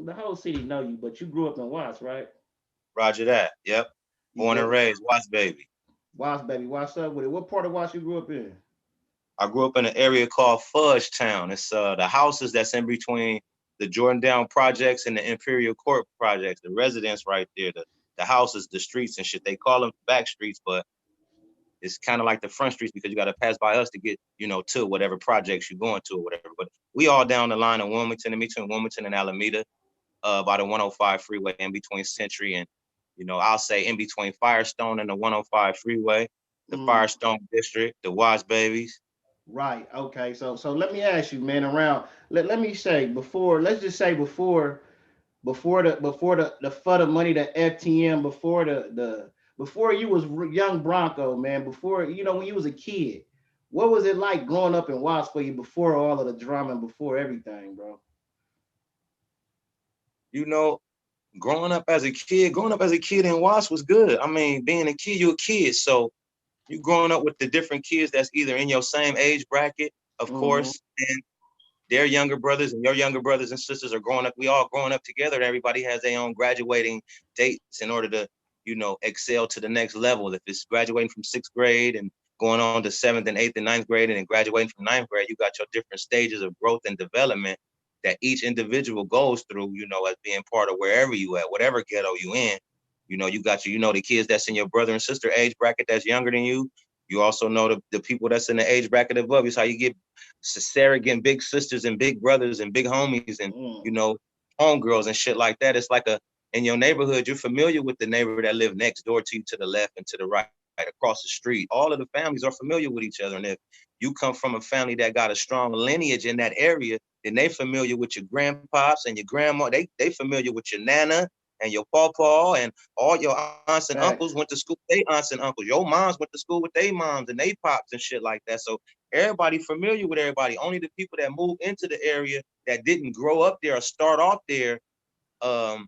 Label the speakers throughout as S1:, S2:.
S1: the whole city know you, but you grew up in Watts, right?
S2: Roger that. Yep.
S1: You
S2: Born and
S1: grew up
S2: raised, Watts baby.
S1: Watts, baby. Watts up with it. What part of Watts you grew up in?
S2: I grew up in an area called Fudge Town. It's the houses that's in between the Jordan Down projects and the Imperial Court projects. The residents right there, the houses, the streets and shit. They call them back streets, but it's kind of like the front streets because you got to pass by us to get, to whatever projects you're going to or whatever. But we all down the line of Wilmington, in between Wilmington and Alameda, by the 105 freeway, in between Century and, I'll say in between Firestone and the 105 freeway, the
S1: Mm,
S2: Firestone district, the Watts babies.
S1: right. Okay. So let me ask you, man. Around let me say before. Let's just say before the for the money, the FTM, before you was young Bronco, man. Before when you was a kid, what was it like growing up in Watts for you before all of the drama and before everything, bro?
S2: You know, growing up as a kid in Watts was good. I mean, being a kid, you're a kid. So you growing up with the different kids that's either in your same age bracket, of
S1: Mm-hmm.
S2: course, and their younger brothers and your younger brothers and sisters are growing up. We all growing up together. And everybody has their own graduating dates in order to, excel to the next level. If it's graduating from sixth grade and going on to seventh and eighth and ninth grade, and then graduating from ninth grade, you got your different stages of growth and development that each individual goes through, as being part of wherever you at, whatever ghetto you in. You got the kids that's in your brother and sister age bracket that's younger than you. You also know the people that's in the age bracket above you. It's how you get Sarah getting big sisters and big brothers and big homies and
S1: Mm.
S2: you know homegirls and shit like that. It's like in your neighborhood, you're familiar with the neighbor that live next door to you, to the left and to the right, across the street. All of the families are familiar with each other, and if you come from a family that got a strong lineage in that area, then they familiar with your grandpops and your grandma. They familiar with your nana and your pawpaw and all your aunts and uncles went
S1: Facts.
S2: to school with their aunts and uncles. Your moms went to school with their moms and they pops and shit like that. So everybody familiar with everybody. Only the people that move into the area that didn't grow up there or start off there um,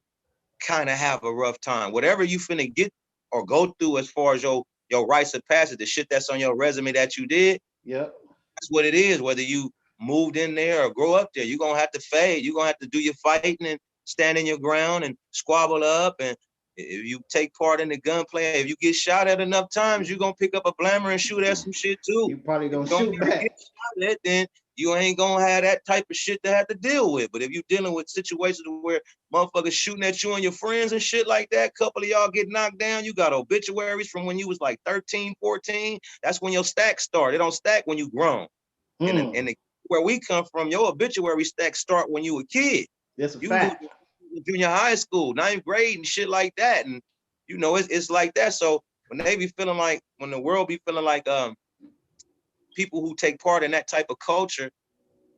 S2: kind of have a rough time. Whatever you finna get or go through as far as your rites of passage, the shit that's on your resume that you did,
S1: Yep.
S2: that's what it is. Whether you moved in there or grow up there, you're gonna have to fade. You're gonna have to do your fighting and stand in your ground and squabble up. And if you take part in the gunplay, if you get shot at enough times, you're gonna pick up a blammer and shoot at some shit too.
S1: You probably
S2: If
S1: gonna
S2: you don't
S1: shoot
S2: never get
S1: back.
S2: shot at, then you ain't gonna have that type of shit to have to deal with. But if you're dealing with situations where motherfuckers shooting at you and your friends and shit like that, couple of y'all get knocked down, you got obituaries from when you was like 13, 14. That's when your stacks start. It don't stack when you grown. And
S1: Mm.
S2: the, where we come from, your obituary stacks start when you a kid.
S1: That's a
S2: You lose
S1: fact.
S2: junior high school, ninth grade, and shit like that. And it's like that. So when they be feeling like, when the world be feeling like people who take part in that type of culture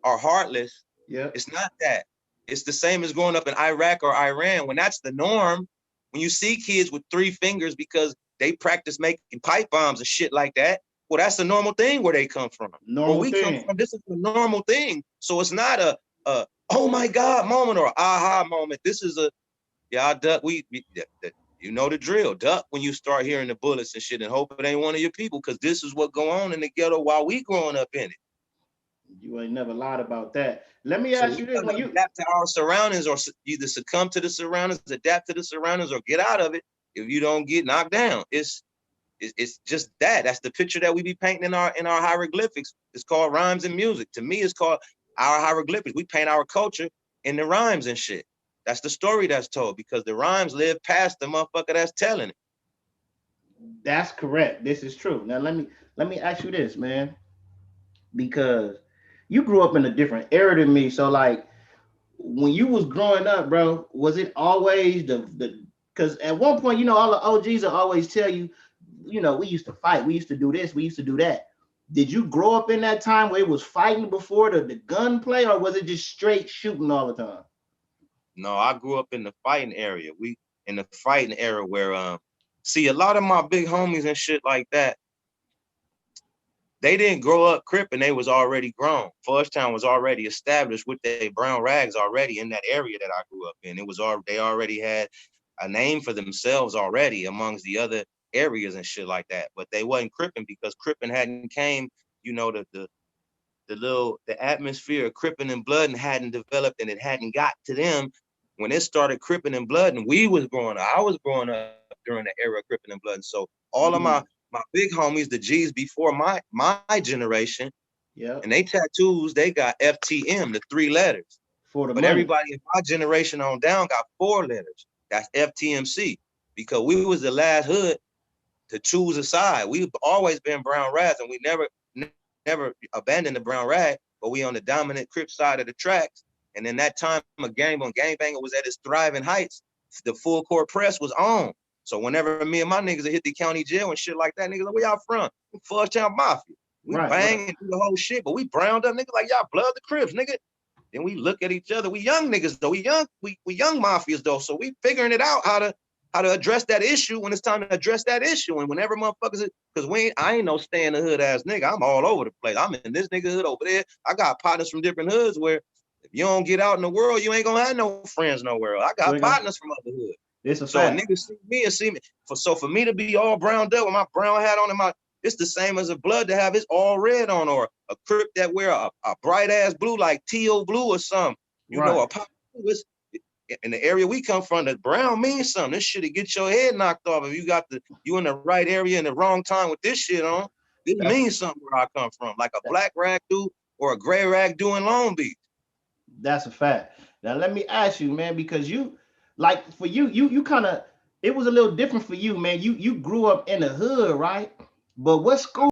S2: are heartless,
S1: Yep.
S2: it's not that. It's the same as growing up in Iraq or Iran. When that's the norm, when you see kids with three fingers because they practice making pipe bombs and shit like that, well, that's a normal thing where they come from. Where
S1: Normal
S2: we come
S1: thing.
S2: from, this is a normal thing. So it's not a oh my God moment or aha moment. This is a y'all duck. You know the drill. Duck when you start hearing the bullets and shit, and hope it ain't one of your people, because this is what go on in the ghetto while we growing up in it.
S1: You ain't never lied about that. Let me
S2: So
S1: ask
S2: we
S1: you this:
S2: gotta
S1: when you
S2: adapt to our surroundings, or either succumb to the surroundings, adapt to the surroundings, or get out of it. If you don't get knocked down, it's just that. That's the picture that we be painting in our hieroglyphics. It's called rhymes and music. To me, it's called our hieroglyphics. We paint our culture in the rhymes and shit. That's the story that's told, because the rhymes live past the motherfucker that's telling it.
S1: that's correct. This is true. Now let me ask you this, man, because you grew up in a different era than me. So like when you was growing up, bro, was it always the because at one point, all the OGs will always tell you, we used to fight, we used to do this, we used to do that. Did you grow up in that time where it was fighting before the gunplay, or was it just straight shooting all the time?
S2: No, I grew up in the fighting area. We in the fighting era where see, a lot of my big homies and shit like that, they didn't grow up Crip and they was already grown. Fudgetown was already established with their brown rags already in that area that I grew up in. It was they already had a name for themselves already amongst the other areas and shit like that. But they wasn't Crippin' because Crippin' hadn't came, the atmosphere of Crippin' and blood hadn't developed and it hadn't got to them when it started Crippin' and Blood, and we was growing up, I was growing up during the era of Crippin' and Blood. And so all of
S1: Mm.
S2: my big homies, the G's before my generation, and
S1: Yep.
S2: they tattoos, they got FTM, the 3 letters.
S1: For the
S2: But
S1: money.
S2: everybody in my generation on down got 4 letters. That's FTMC, because we was the last hood to choose a side. We've always been brown rats, and we never abandoned the brown rag, but we on the dominant Crip side of the tracks. And in that time of game, when Gangbanger was at its thriving heights, the full court press was on. So whenever me and my niggas would hit the county jail and shit like that, niggas like, where y'all from? Fudge Town Mafia. We
S1: Right,
S2: bang
S1: right.
S2: and do the whole shit, but we browned up, niggas like y'all blood the Crips, nigga. Then we look at each other. We young niggas though. We young mafias though. So we figuring it out how to address that issue when it's time to address that issue. And whenever motherfuckers, because I ain't no stay in the hood ass nigga. I'm all over the place. I'm in this nigga hood over there. I got partners from different hoods where if you don't get out in the world, you ain't gonna have no friends nowhere. I got
S1: You ain't gonna,
S2: partners from other hoods.
S1: it's a
S2: So a
S1: fact.
S2: nigga see me and see me. For me to be all browned up with my brown hat on and my, it's the same as a blood to have his all red on, or a Crip that wear a bright ass blue like teal blue or something. You know,
S1: Right.
S2: a pop in the area we come from, the brown means something. This shit'll get your head knocked off if you in the right area in the wrong time with this shit on. This
S1: That's
S2: means something where I come from, like a
S1: that,
S2: black rag do or a gray rag do in Long Beach.
S1: that's a fact. Now let me ask you, man, because you like for you kind of it was a little different for you, man. You grew up in the hood, right? But what school